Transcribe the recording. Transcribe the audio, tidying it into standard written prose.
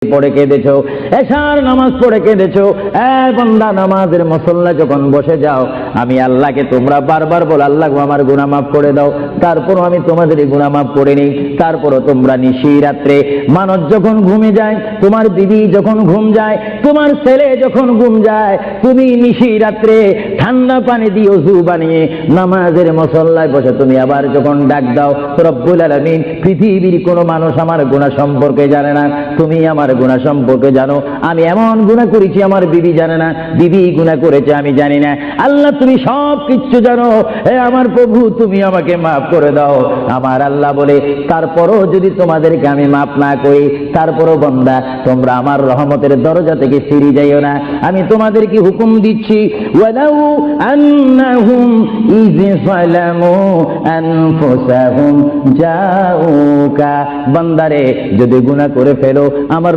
পড়ে কেঁদেছো, এশার নামাজ পড়ে কেঁদেছো। বান্দা, নামাজের মুসল্লা যখন বসে যাও, আমি আল্লাহকে তোমরা বারবার বল, আল্লাহ আমার গুনাহ মাফ করে দাও। তারপরও আমি তোমাদের গুনাহ মাফ করে নিই। তারপরও তোমরা নিশি রাত্রে, মানুষ যখন ঘুমে যায়, তোমার বিবি যখন ঘুম যায়, তোমার ছেলে যখন ঘুম যায়, তুমি নিশি রাত্রে ঠান্ডা পানি দিয়ে ওযু বানিয়ে নামাজের মুসল্লায় বসে তুমি আবার যখন ডাক দাও, রব্বুল আলামিন, পৃথিবীর কোনো মানুষ আমার গুনাহ সম্পর্কে জানে না, তুমি আমার গুনাহ সম্পর্কে জানো। আমি এমন গুনাহ করেছি আমার বিবি জানে না, বিবি গুনাহ করেছে আমি জানি না। আল্লাহ, তুমি সব কিছু জানো। হে আমার প্রভু, তুমি আমাকে মাফ করে দাও। আমার আল্লাহ বলে, তারপরও যদি তোমাদেরকে আমি মাফ না করি, তারপরও বান্দা তোমরা আমার রহমতের দরজা থেকে ফিরে যাইও না। আমি তোমাদেরকে হুকুম দিচ্ছি, ওয়ালাউ আন্নাহুম ইয যালামু আনফুসাহুম জাউকা, বান্দারে যদি গুনাহ করে ফেলো, আমার